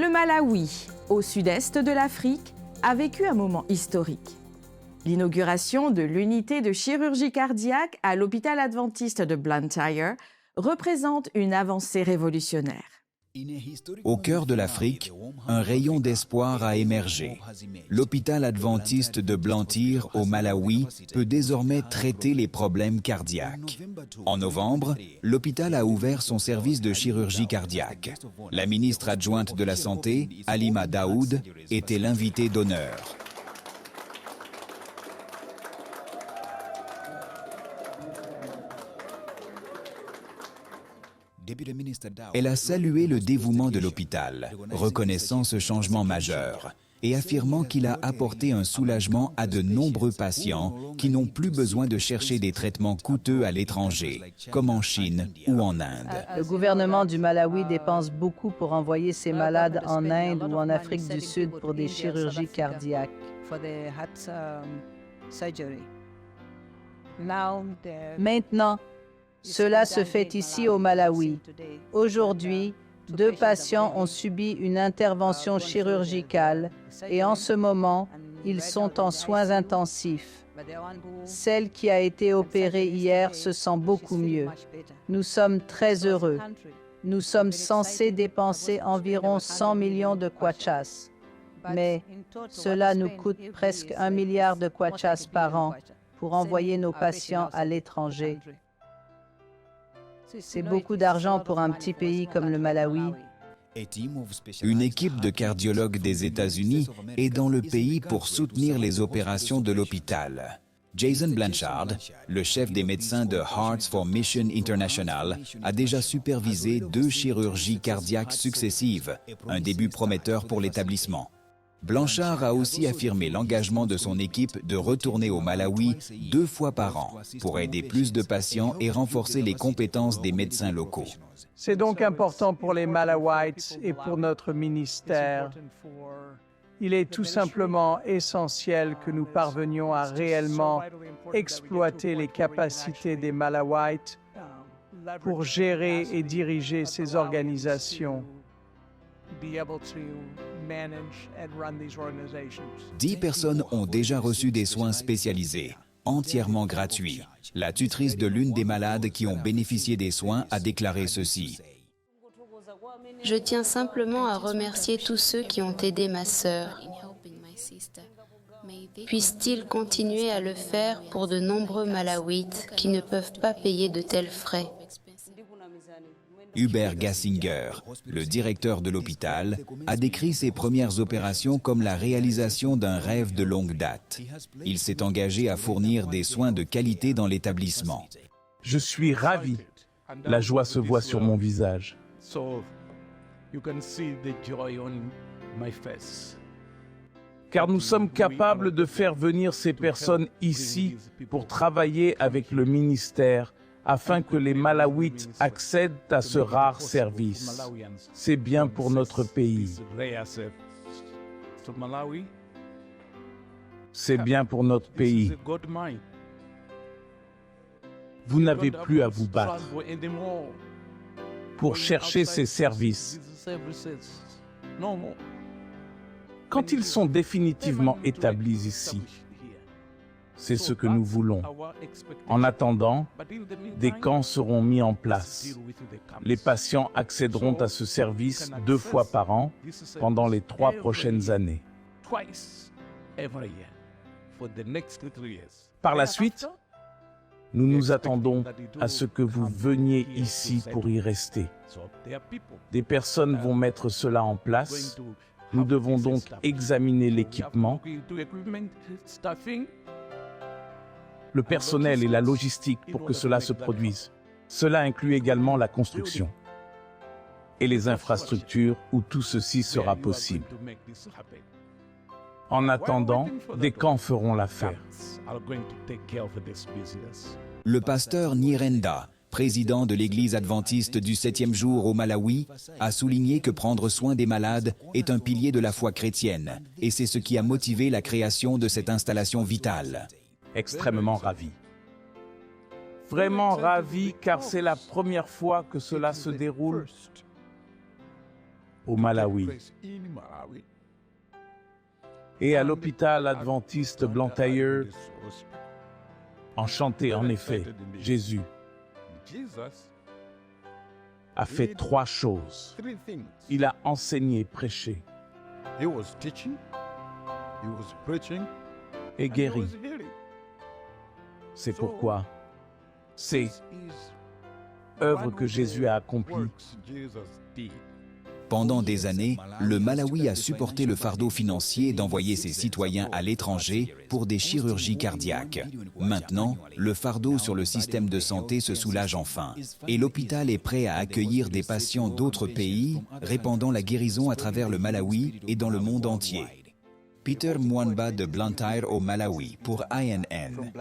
Le Malawi, au sud-est de l'Afrique, a vécu un moment historique. L'inauguration de l'unité de chirurgie cardiaque à l'hôpital adventiste de Blantyre représente une avancée révolutionnaire. Au cœur de l'Afrique, un rayon d'espoir a émergé. L'hôpital adventiste de Blantyre au Malawi peut désormais traiter les problèmes cardiaques. En novembre, l'hôpital a ouvert son service de chirurgie cardiaque. La ministre adjointe de la Santé, Halima Daoud, était l'invitée d'honneur. Elle a salué le dévouement de l'hôpital, reconnaissant ce changement majeur et affirmant qu'il a apporté un soulagement à de nombreux patients qui n'ont plus besoin de chercher des traitements coûteux à l'étranger, comme en Chine ou en Inde. Le gouvernement du Malawi dépense beaucoup pour envoyer ses malades en Inde ou en Afrique du Sud pour des chirurgies cardiaques. Maintenant, cela se fait ici au Malawi. Aujourd'hui, 2 patients ont subi une intervention chirurgicale et en ce moment, ils sont en soins intensifs. Celle qui a été opérée hier se sent beaucoup mieux. Nous sommes très heureux. Nous sommes censés dépenser environ 100 millions de kwachas. Mais cela nous coûte presque 1 milliard de kwachas par an pour envoyer nos patients à l'étranger. C'est beaucoup d'argent pour un petit pays comme le Malawi. Une équipe de cardiologues des États-Unis est dans le pays pour soutenir les opérations de l'hôpital. Jason Blanchard, le chef des médecins de Hearts for Mission International, a déjà supervisé 2 chirurgies cardiaques successives, un début prometteur pour l'établissement. Blanchard a aussi affirmé l'engagement de son équipe de retourner au Malawi 2 fois par an pour aider plus de patients et renforcer les compétences des médecins locaux. C'est donc important pour les Malawites et pour notre ministère. Il est tout simplement essentiel que nous parvenions à réellement exploiter les capacités des Malawites pour gérer et diriger ces organisations. 10 personnes ont déjà reçu des soins spécialisés, entièrement gratuits. La tutrice de l'une des malades qui ont bénéficié des soins a déclaré ceci. Je tiens simplement à remercier tous ceux qui ont aidé ma sœur. Puissent-ils continuer à le faire pour de nombreux Malawites qui ne peuvent pas payer de tels frais? Hubert Gassinger, le directeur de l'hôpital, a décrit ses premières opérations comme la réalisation d'un rêve de longue date. Il s'est engagé à fournir des soins de qualité dans l'établissement. Je suis ravi. La joie se voit sur mon visage. Car nous sommes capables de faire venir ces personnes ici pour travailler avec le ministère afin que les Malawites accèdent à ce rare service. C'est bien pour notre pays. C'est bien pour notre pays. Vous n'avez plus à vous battre pour chercher ces services. Quand ils sont définitivement établis ici, c'est ce que nous voulons. En attendant, des camps seront mis en place. Les patients accéderont à ce service 2 fois par an pendant les 3 prochaines années. Par la suite, nous nous attendons à ce que vous veniez ici pour y rester. Des personnes vont mettre cela en place. Nous devons donc examiner l'équipement, le personnel et la logistique pour que cela se produise. Cela inclut également la construction et les infrastructures où tout ceci sera possible. En attendant, des camps feront l'affaire. Le pasteur Nyirenda, président de l'Église adventiste du 7e jour au Malawi, a souligné que prendre soin des malades est un pilier de la foi chrétienne, et c'est ce qui a motivé la création de cette installation vitale. Extrêmement ravi. Vraiment ravi car c'est la première fois que cela se déroule. au Malawi. Et à l'hôpital adventiste Blantyre, enchanté en effet, Jésus a fait 3 choses. Il a enseigné, prêché et guéri. C'est pourquoi c'est œuvre que Jésus a accomplie. Pendant des années, le Malawi a supporté le fardeau financier d'envoyer ses citoyens à l'étranger pour des chirurgies cardiaques. Maintenant, le fardeau sur le système de santé se soulage enfin, et l'hôpital est prêt à accueillir des patients d'autres pays, répandant la guérison à travers le Malawi et dans le monde entier. Peter Mwamba de Blantyre au Malawi pour INN.